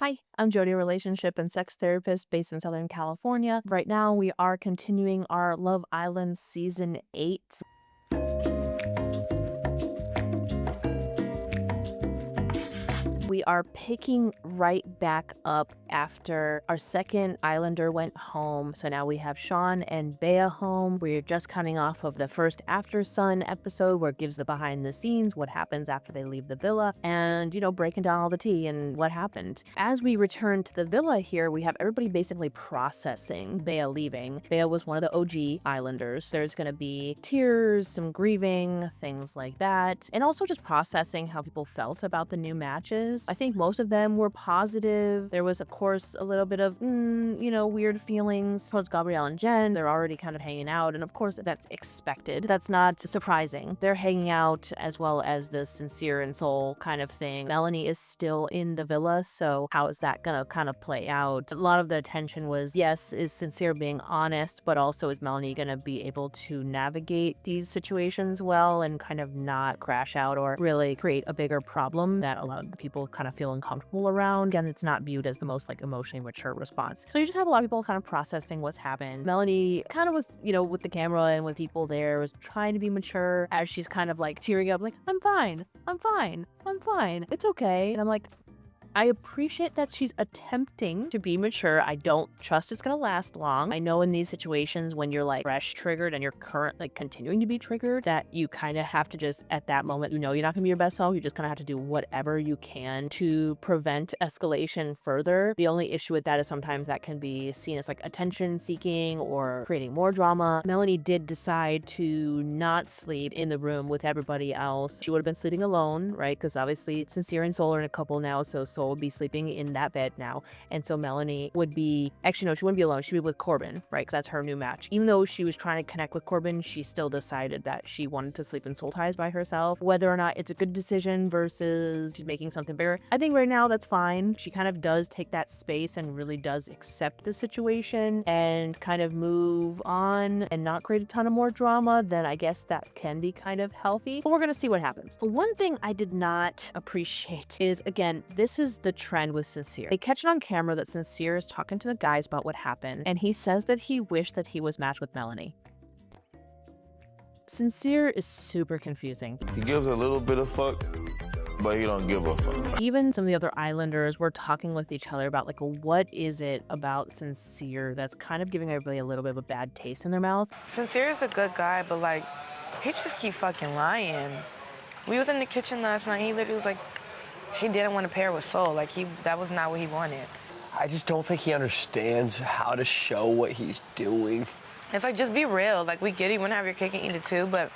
Hi, I'm Jodie, a relationship and sex therapist based in Southern California. Right now, we are continuing our Love Island Season 8. We are picking right back up after our second Islander went home. So now we have Sean and Bea home. We're just coming off of the first After Sun episode where it gives the behind the scenes, what happens after they leave the villa, and, breaking down all the tea and what happened. As we return to the villa here, we have everybody basically processing Bea leaving. Bea was one of the OG Islanders. There's going to be tears, some grieving, things like that, and also just processing how people felt about the new matches. I think most of them were positive. There was, of course, a little bit of, weird feelings towards Gabrielle and Jen. They're already kind of hanging out, and of course, that's expected. That's not surprising. They're hanging out as well as the sincere and soul kind of thing. Melanie is still in the villa, so how is that gonna kind of play out? A lot of the attention was, yes, is Sincere being honest, but also is Melanie gonna be able to navigate these situations well and kind of not crash out or really create a bigger problem that a lot of the people kind of feel uncomfortable around, and it's not viewed as the most emotionally mature response. So you just have a lot of people kind of processing what's happened. Melanie kind of was, with the camera and with people there, was trying to be mature as she's kind of tearing up, I'm fine, I'm fine, I'm fine, it's okay. And I'm like, I appreciate that she's attempting to be mature. I don't trust it's gonna last long. I know in these situations when you're fresh triggered and you're continuing to be triggered, that you kind of have to just at that moment, you're not gonna be your best self. You just kind of have to do whatever you can to prevent escalation further. The only issue with that is sometimes that can be seen as attention seeking or creating more drama. Melanie did decide to not sleep in the room with everybody else. She would have been sleeping alone, right? Because obviously Sincere and Soul are in a couple now, so Soul would be sleeping in that bed now. And so Melanie would be, actually no, she wouldn't be alone. She'd be with Corbin, right? Because that's her new match. Even though she was trying to connect with Corbin, she still decided that she wanted to sleep in Soul Ties by herself. Whether or not it's a good decision versus she's making something bigger, I think right now that's fine. She kind of does take that space and really does accept the situation and kind of move on and not create a ton of more drama. Then I guess that can be kind of healthy. But we're gonna see what happens. But one thing I did not appreciate is, again, this is the trend with Sincere. They catch it on camera that Sincere is talking to the guys about what happened, and he says that he wished that he was matched with Melanie. Sincere is super confusing. He gives a little bit of fuck, but he don't give a fuck. Even some of the other Islanders were talking with each other about what is it about Sincere that's kind of giving everybody a little bit of a bad taste in their mouth. Sincere is a good guy, but he just keep fucking lying. We was in the kitchen last night, he literally was he didn't want to pair with Soul. That was not what he wanted. I just don't think he understands how to show what he's doing. It's just be real. We get it, you want to have your cake and eat it too, but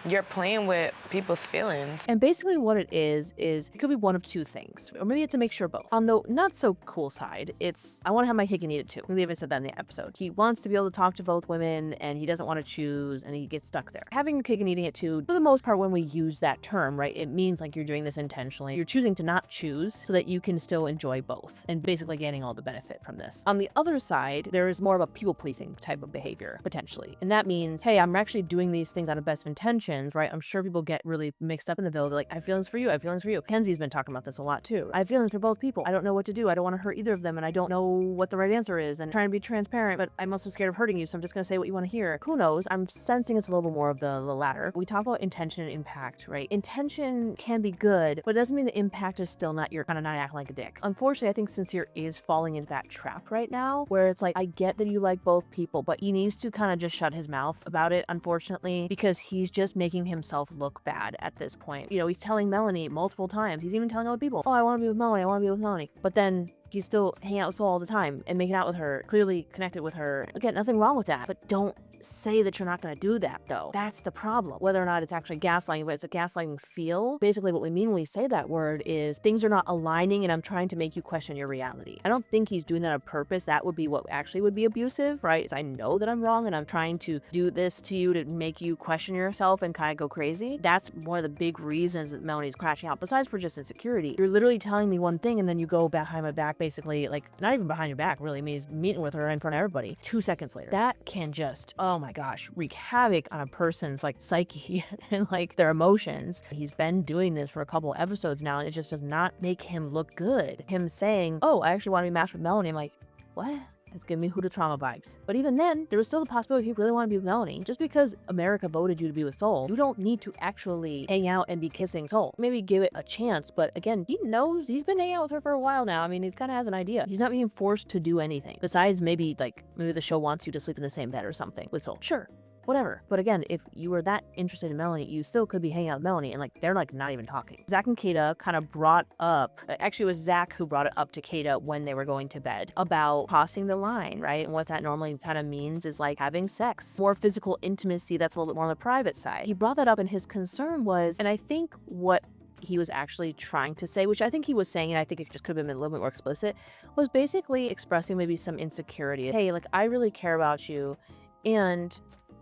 you're playing with people's feelings. And basically what it is it could be one of two things, or maybe it's a mixture of both. On the not so cool side, it's I want to have my cake and eat it too. We even said that in the episode. He wants to be able to talk to both women and he doesn't want to choose and he gets stuck there. Having your cake and eating it too, for the most part, when we use that term, right, it means you're doing this intentionally. You're choosing to not choose so that you can still enjoy both and basically gaining all the benefit from this. On the other side, there is more of a people-pleasing type of behavior, potentially. And that means, hey, I'm actually doing these things out of best of intentions, right? I'm sure people get really mixed up in the villa. They're I have feelings for you. I have feelings for you. Kenzie's been talking about this a lot too. I have feelings for both people. I don't know what to do. I don't want to hurt either of them, and I don't know what the right answer is, and trying to be transparent, but I'm also scared of hurting you, so I'm just going to say what you want to hear. Who knows? I'm sensing it's a little more of the latter. We talk about intention and impact, right? Intention can be good, but it doesn't mean the impact is still not, you're kind of not acting like a dick. Unfortunately, I think Sincere is falling into that trap right now, where it's I get that you like both people, but he needs to kind of just shut his mouth about it, unfortunately, because he's just making himself look bad at this point. He's telling Melanie multiple times. He's even telling other people, oh, I want to be with Melanie. I want to be with Melanie. But then he's still hanging out with Soul all the time and making out with her, clearly connected with her. Again, nothing wrong with that, but don't say that you're not going to do that though. That's the problem. Whether or not it's actually gaslighting, but it's a gaslighting feel. Basically what we mean when we say that word is things are not aligning and I'm trying to make you question your reality. I don't think he's doing that on purpose. That would be what actually would be abusive, right? Is I know that I'm wrong and I'm trying to do this to you to make you question yourself and kind of go crazy. That's one of the big reasons that Melanie's crashing out, besides for just insecurity. You're literally telling me one thing and then you go behind my back, basically, not even behind your back, really. I mean, he's meeting with her in front of everybody 2 seconds later. That can just, oh my gosh, wreak havoc on a person's like psyche and like their emotions. He's been doing this for a couple episodes now, and it just does not make him look good. Him saying, oh, I actually want to be matched with Melanie. I'm like, what? It's giving me Huda Trauma vibes. But even then, there was still the possibility he really wanted to be with Melanie. Just because America voted you to be with Soul, you don't need to actually hang out and be kissing Soul. Maybe give it a chance, but again, he knows he's been hanging out with her for a while now. I mean, he kind of has an idea. He's not being forced to do anything. Besides maybe the show wants you to sleep in the same bed or something with Soul. Sure. Whatever. But again, if you were that interested in Melanie, you still could be hanging out with Melanie, and they're not even talking. Zach and Kata kind of brought up, actually it was Zach who brought it up to Kata when they were going to bed about crossing the line, right? And what that normally kind of means is like having sex, more physical intimacy that's a little bit more on the private side. He brought that up, and his concern was, and I think what he was actually trying to say, which I think he was saying, and I think it just could have been a little bit more explicit, was basically expressing maybe some insecurity. Hey, I really care about you, and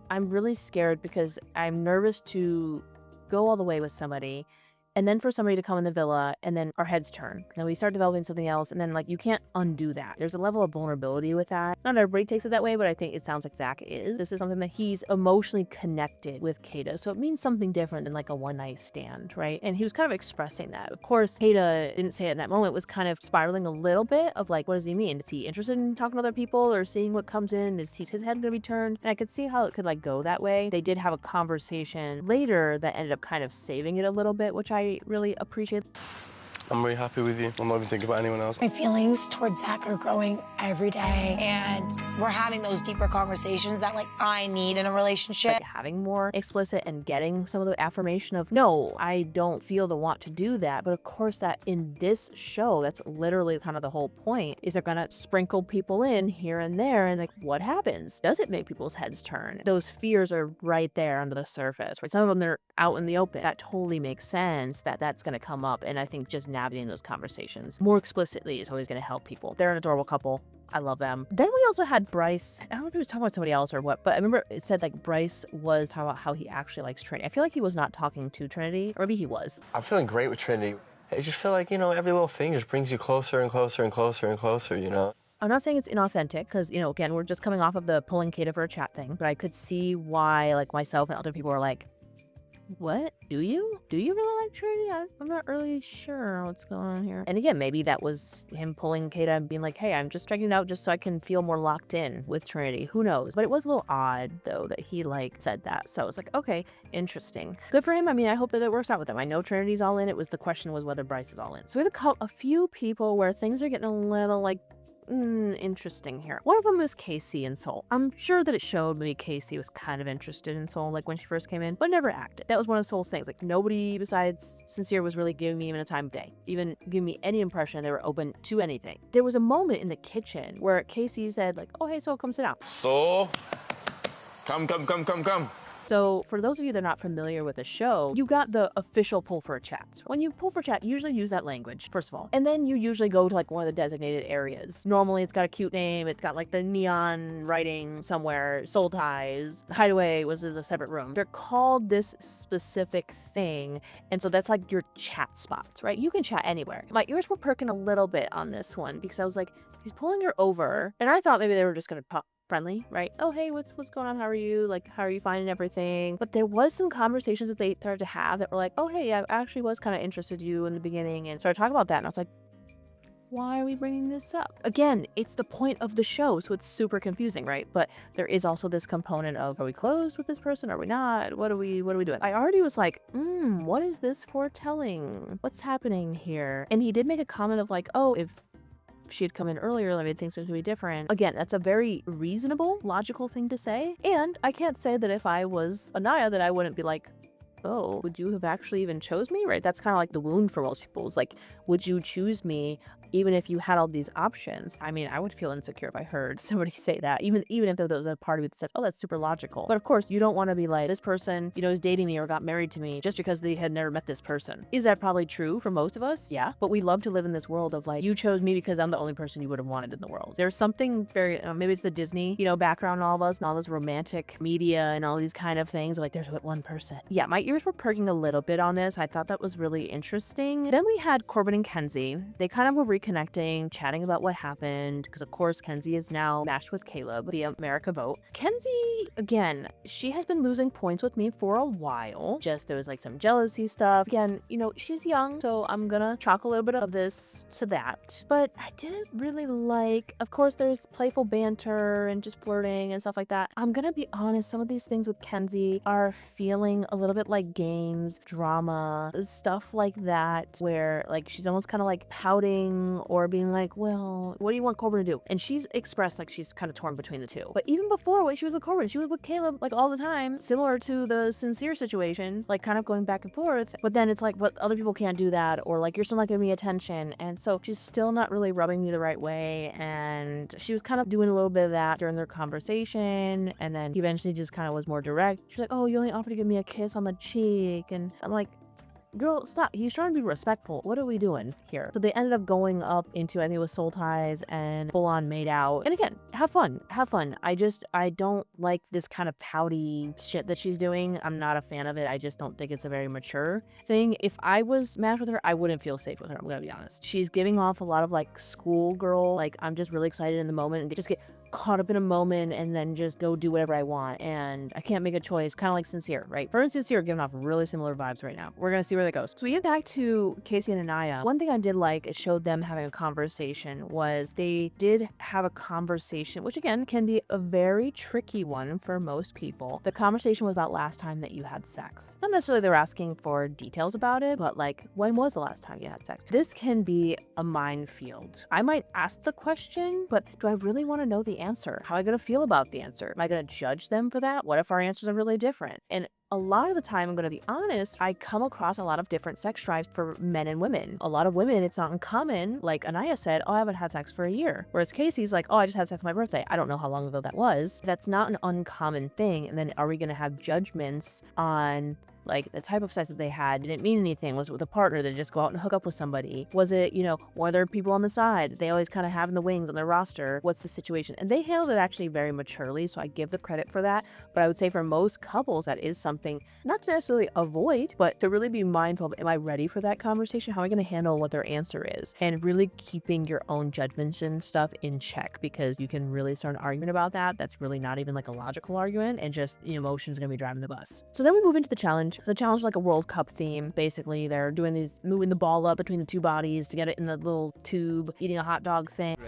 I'm really scared because I'm nervous to go all the way with somebody and then for somebody to come in the villa and then our heads turn. And then we start developing something else, and then you can't undo that. There's a level of vulnerability with that. Not everybody takes it that way, but I think it sounds like Zach is. This is something that he's emotionally connected with Kata. So it means something different than a one night stand, right? And he was kind of expressing that. Of course, Kata didn't say it in that moment, was kind of spiraling a little bit of what does he mean? Is he interested in talking to other people or seeing what comes in? Is his head gonna be turned? And I could see how it could go that way. They did have a conversation later that ended up kind of saving it a little bit, which I really appreciate. I'm really happy with you. I'm not even thinking about anyone else. My feelings towards Zach are growing every day, and we're having those deeper conversations that I need in a relationship. Having more explicit and getting some of the affirmation of, no, I don't feel the want to do that. But of course that in this show, that's literally kind of the whole point, is they're gonna sprinkle people in here and there, and what happens? Does it make people's heads turn? Those fears are right there under the surface, right? Some of them, they're out in the open. That totally makes sense that that's gonna come up, and I think just navigating those conversations more explicitly is always going to help people. They're an adorable couple. I love them. Then we also had Bryce. I don't know if he was talking about somebody else or what, but I remember it said Bryce was talking about how he actually likes Trinity. I feel like he was not talking to Trinity, or maybe he was. I'm feeling great with Trinity. I just feel like, every little thing just brings you closer and closer and closer and closer, I'm not saying it's inauthentic because, again, we're just coming off of the pulling Kata for a chat thing, but I could see why, myself and other people were like, what? Do you really like Trinity? I'm not really sure what's going on here. And again, maybe that was him pulling Kata and being like, hey, I'm just checking it out just so I can feel more locked in with Trinity. Who knows? But it was a little odd, though, that he said that. So I was like, okay, interesting. Good for him. I mean, I hope that it works out with him. I know Trinity's all in. The question was whether Bryce is all in. So we had a few people where things are getting a little interesting here. One of them is Casey and Soul. I'm sure that it showed maybe Casey was kind of interested in Soul when she first came in, but never acted. That was one of Soul's things. Nobody besides Sincere was really giving me even a time of day, even giving me any impression they were open to anything. There was a moment in the kitchen where Casey said oh, hey, Soul, come sit down. So, come. So for those of you that are not familiar with the show, you got the official pull for a chat. When you pull for chat, you usually use that language, first of all. And then you usually go to one of the designated areas. Normally it's got a cute name. It's got the neon writing somewhere, soul ties. Hideaway was in a separate room. They're called this specific thing. And so that's your chat spots, right? You can chat anywhere. My ears were perking a little bit on this one because I was he's pulling her over. And I thought maybe they were just going to talk friendly, right? Oh, hey, what's going on? How are you? How are you finding everything? But there was some conversations that they started to have that were oh, hey, I actually was kind of interested in you in the beginning, and started talking about that. And I was why are we bringing this up? Again, it's the point of the show, so it's super confusing, right? But there is also this component of, are we close with this person? Are we not? What are we doing? I already was what is this foretelling? What's happening here? And he did make a comment of oh, if she had come in earlier, maybe things would be different. Again, that's a very reasonable, logical thing to say. And I can't say that if I was Anaya that I wouldn't be oh, would you have actually even chose me? Right? That's kind of the wound for most people is would you choose me even if you had all these options? I mean, I would feel insecure if I heard somebody say that, even if there was a part of me that says, oh, that's super logical. But of course, you don't want to be this person, is dating me or got married to me just because they had never met this person. Is that probably true for most of us? Yeah. But we love to live in this world of you chose me because I'm the only person you would have wanted in the world. There's something very, maybe it's the Disney, background in all of us and all this romantic media and all these kind of things there's but one person. Yeah, my ears were perking a little bit on this. I thought that was really interesting. Then we had Corbin and Kenzie. They kind of were reconnecting, chatting about what happened, because of course Kenzie is now matched with Caleb via America Vote. Kenzie, again, she has been losing points with me for a while. Just there was like some jealousy stuff. Again, you know, she's young, so I'm gonna chalk a little bit of this to that. But I didn't really like, of course, there's playful banter and just flirting and stuff like that. I'm gonna be honest, some of these things with Kenzie are feeling a little bit like games, drama, stuff like that, where like she's almost kind of like pouting or being like, well, what do you want Corbin to do? And she's expressed like she's kind of torn between the two. But even before, when she was with Corbin, she was with Caleb like all the time, similar to the Sincere situation, like kind of going back and forth. But then it's like, but other people can't do that, or like you're still not giving me attention. And so she's still not really rubbing me the right way. And she was kind of doing a little bit of that during their conversation. And then eventually just kind of was more direct. She's like, oh, you only offered to give me a kiss on the cheek. And I'm like, girl, stop. He's trying to be respectful. What are we doing here? So they ended up going up into, I think it was soul ties and full on made out. And again, have fun. Have fun. I don't like this kind of pouty shit that she's doing. I'm not a fan of it. I just don't think it's a very mature thing. If I was matched with her, I wouldn't feel safe with her. I'm gonna be honest. She's giving off a lot of like schoolgirl, like I'm just really excited in the moment and just get caught up in a moment and then just go do whatever I want, and I can't make a choice, kind of like Sincere, right? Her and Sincere are giving off really similar vibes right now. We're gonna see where that goes. So we get back to Casey and Anaya. One thing I did like, it showed them having a conversation, was they did have a conversation, which again can be a very tricky one for most people. The conversation was about last time that you had sex. Not necessarily they're asking for details about it, but like, when was the last time you had sex? This can be a minefield. I might ask the question, but do I really want to know the answer? How am I going to feel about the answer? Am I going to judge them for that? What if our answers are really different? And a lot of the time, I'm going to be honest, I come across a lot of different sex drives for men and women. A lot of women, it's not uncommon. Like Anaya said, oh, I haven't had sex for a year. Whereas Casey's like, oh, I just had sex on my birthday. I don't know how long ago that was. That's not an uncommon thing. And then are we going to have judgments on like the type of sex that they had? Did it mean anything? Was it with a partner? Did they just go out and hook up with somebody? Was it, you know, were there people on the side they always kind of have in the wings on their roster? What's the situation? And they handled it actually very maturely, so I give the credit for that. But I would say for most couples, that is something not to necessarily avoid, but to really be mindful of, am I ready for that conversation? How am I going to handle what their answer is? And really keeping your own judgments and stuff in check, because you can really start an argument about that. That's really not even like a logical argument, and just the emotions are going to be driving the bus. So then we move into the challenge. The challenge is like a World Cup theme. Basically, they're doing these, moving the ball up between the two bodies to get it in the little tube, eating a hot dog thing.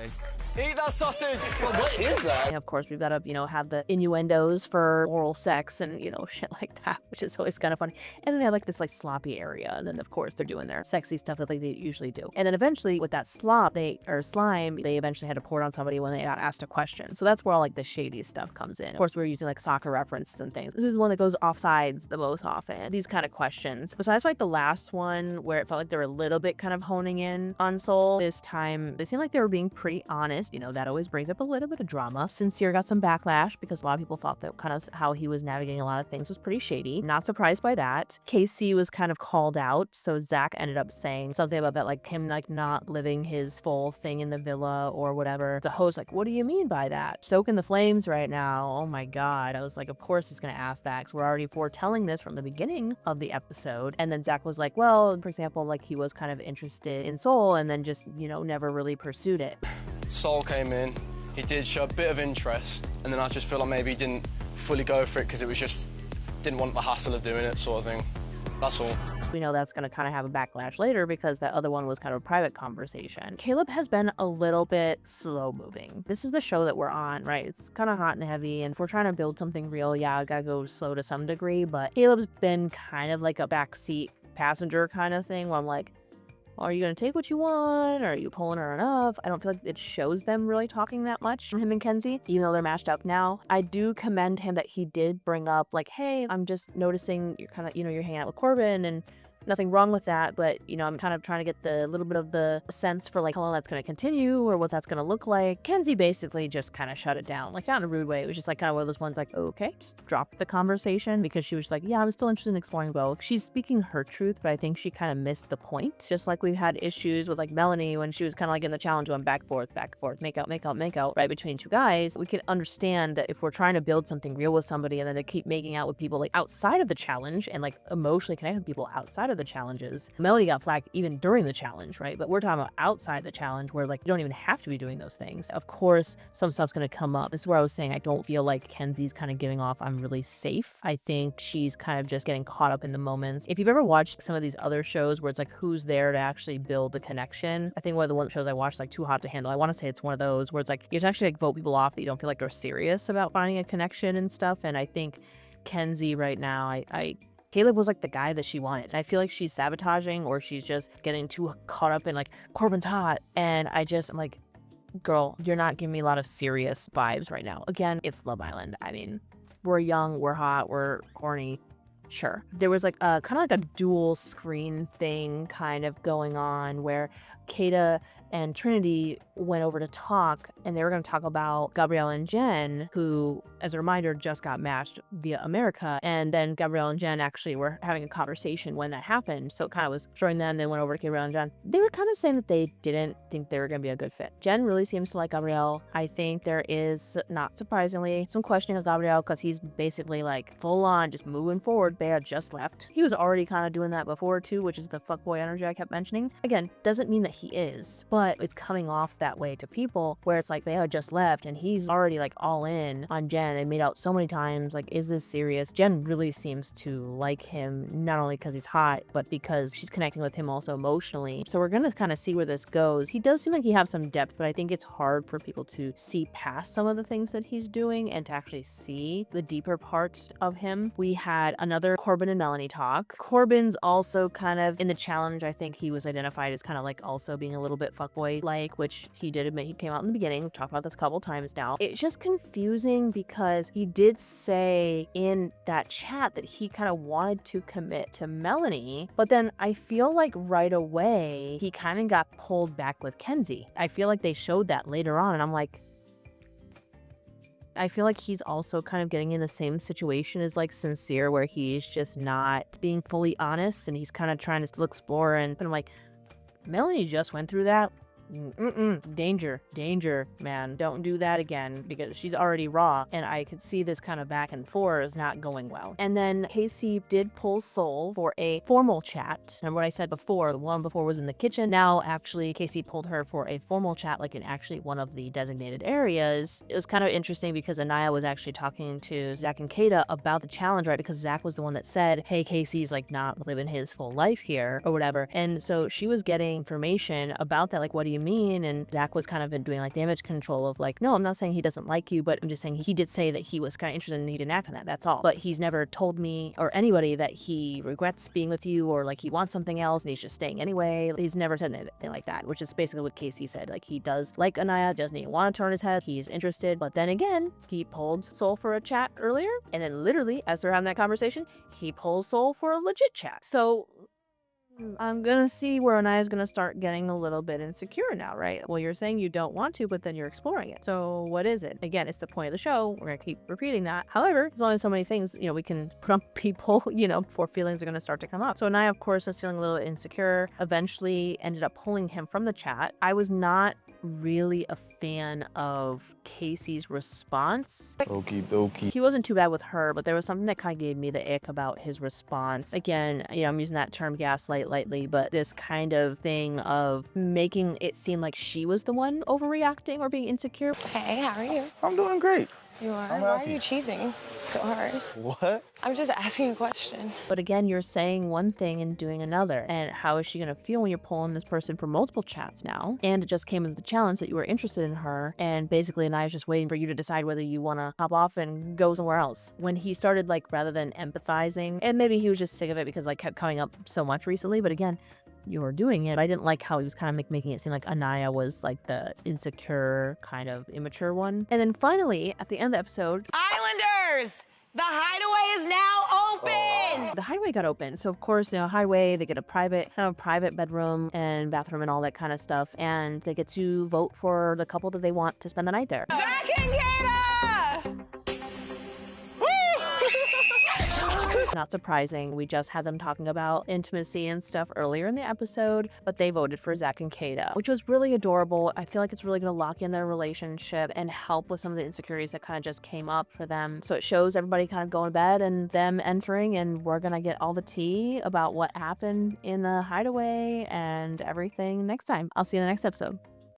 Eat that sausage! Well, what is that? And of course, we've got to, you know, have the innuendos for oral sex and, you know, shit like that, which is always kind of funny. And then they have like this like sloppy area. And then of course they're doing their sexy stuff that like they usually do. And then eventually with that slime, they eventually had to pour it on somebody when they got asked a question. So that's where all like the shady stuff comes in. Of course, we're using like soccer references and things. This is one that goes offsides the most often. These kind of questions. Besides like the last one where it felt like they were a little bit kind of honing in on Soul, this time they seemed like they were being pretty honest. You know, that always brings up a little bit of drama. Sincere got some backlash because a lot of people thought that kind of how he was navigating a lot of things was pretty shady. Not surprised by that. Casey was kind of called out. So Zach ended up saying something about that, like him like not living his full thing in the villa or whatever. The host like, what do you mean by that? Stoking the flames right now. Oh my God. I was like, of course he's going to ask that because we're already foretelling this from the beginning of the episode. And then Zach was like, well, for example, like he was kind of interested in Soul and then just, you know, never really pursued it. Soul came in, he did show a bit of interest, and then I just feel like maybe he didn't fully go for it because it was just, didn't want the hassle of doing it sort of thing. That's all. We know that's going to kind of have a backlash later because that other one was kind of a private conversation. Caleb has been a little bit slow moving. This is the show that we're on, right? It's kind of hot and heavy, and if we're trying to build something real, yeah, I gotta go slow to some degree, but Caleb's been kind of like a backseat passenger kind of thing where I'm like, are you going to take what you want? Or are you pulling her enough? I don't feel like it shows them really talking that much, him and Kenzie, even though they're matched up now. I do commend him that he did bring up like, hey, I'm just noticing you're kind of, you know, you're hanging out with Corbin and nothing wrong with that, but you know, I'm kind of trying to get the little bit of the sense for like how long that's going to continue or what that's going to look like. Kenzie basically just kind of shut it down, like not in a rude way. It was just like kind of one of those ones like, okay, just drop the conversation, because she was like, yeah, I'm still interested in exploring both. She's speaking her truth, but I think she kind of missed the point. Just like we've had issues with like Melanie when she was kind of like in the challenge going back, forth, make out right between two guys. We can understand that if we're trying to build something real with somebody and then they keep making out with people like outside of the challenge and like emotionally connect with people outside of the challenges. Melody got flack even during the challenge, right? But we're talking about outside the challenge where like you don't even have to be doing those things. Of course, some stuff's gonna come up. This is where I was saying I don't feel like Kenzie's kind of giving off I'm really safe. I think she's kind of just getting caught up in the moments. If you've ever watched some of these other shows where it's like who's there to actually build the connection, I think one of the one shows I watched, like Too Hot to Handle, I want to say it's one of those where it's like you have to actually like vote people off that you don't feel like they're serious about finding a connection and stuff. And I think Kenzie right now, Caleb was like the guy that she wanted. I feel like she's sabotaging or she's just getting too caught up in like Corbin's hot. And I'm like, girl, you're not giving me a lot of serious vibes right now. Again, it's Love Island. I mean, we're young, we're hot, we're horny. Sure. There was like a kind of like a dual screen thing kind of going on where Kata and Trinity went over to talk, and they were going to talk about Gabrielle and Jen, who, as a reminder, just got matched via America. And then Gabrielle and Jen actually were having a conversation when that happened. So it kind of was showing them, then went over to Gabrielle and Jen. They were kind of saying that they didn't think they were going to be a good fit. Jen really seems to like Gabrielle. I think there is, not surprisingly, some questioning of Gabrielle because he's basically like full on just moving forward. Bea just left. He was already kind of doing that before too, which is the fuckboy energy I kept mentioning. Again, doesn't mean that he is, but it's coming off that way to people where it's like Bea just left and he's already like all in on Jen. They made out so many times, like, is this serious? Jen really seems to like him, not only because he's hot, but because she's connecting with him also emotionally. So we're gonna kind of see where this goes. He does seem like he has some depth, but I think it's hard for people to see past some of the things that he's doing and to actually see the deeper parts of him. We had another Corbin and Melanie talk. Corbin's also kind of in the challenge. I think he was identified as kind of like also being a little bit fuckboy-like, which he did admit he came out in the beginning. We've talked about this a couple times now. It's just confusing because he did say in that chat that he kind of wanted to commit to Melanie, but then I feel like right away he kind of got pulled back with Kenzie. I feel like they showed that later on, and I'm like, I feel like he's also kind of getting in the same situation as like Sincere, where he's just not being fully honest and he's kind of trying to still explore. And I'm like, Melanie just went through that. Danger, man. Don't do that again, because she's already raw, and I could see this kind of back and forth is not going well. And then Casey did pull Soul for a formal chat. Remember what I said before? The one before was in the kitchen. Now, actually, Casey pulled her for a formal chat, like in actually one of the designated areas. It was kind of interesting because Anaya was actually talking to Zach and Kata about the challenge, right? Because Zach was the one that said, hey, Casey's like not living his full life here or whatever. And so she was getting information about that, like, what do you mean? And Zach was kind of been doing like damage control of like, no, I'm not saying he doesn't like you, but I'm just saying he did say that he was kind of interested and he didn't act on that. That's all. But he's never told me or anybody that he regrets being with you or like he wants something else and he's just staying anyway. He's never said anything like that, which is basically what Casey said. Like, he does like Anaya, doesn't even want to turn his head. He's interested. But then again, he pulled Soul for a chat earlier. And then literally, as they're having that conversation, he pulls Soul for a legit chat. So I'm gonna see where Anaya's gonna start getting a little bit insecure now, right? Well, you're saying you don't want to, but then you're exploring it. So what is it? Again, it's the point of the show. We're gonna keep repeating that. However, there's only so many things, we can put on people, before feelings are gonna start to come up. So Anaya, of course, was feeling a little insecure, eventually ended up pulling him from the chat. I was not really a fan of Casey's response. Okie dokie. He wasn't too bad with her, but there was something that kind of gave me the ick about his response. Again, I'm using that term gaslight lightly, but this kind of thing of making it seem like she was the one overreacting or being insecure. Hey, how are you? I'm doing great. You are? I'm Why are happy. you cheesing so hard? What? I'm just asking a question. But again, you're saying one thing and doing another. And how is she going to feel when you're pulling this person for multiple chats now? And it just came with the challenge that you were interested in her. And basically, Anaya's just waiting for you to decide whether you want to hop off and go somewhere else. When he started, like, rather than empathizing, and maybe he was just sick of it because, like, kept coming up so much recently. But again, you're doing it. I didn't like how he was kind of making it seem like Anaya was like the insecure, kind of immature one. And then finally, at the end of the episode, Islanders! The hideaway is now open! the hideaway got open. So of course, hideaway, they get a private bedroom and bathroom and all that kind of stuff. And they get to vote for the couple that they want to spend the night there. Zach and Kata! Not surprising, we just had them talking about intimacy and stuff earlier in the episode, but they voted for Zach and Kata, which was really adorable. I feel like it's really going to lock in their relationship and help with some of the insecurities that kind of just came up for them. So it shows everybody kind of going to bed and them entering, and we're going to get all the tea about what happened in the hideaway and everything next time. I'll see you in the next episode.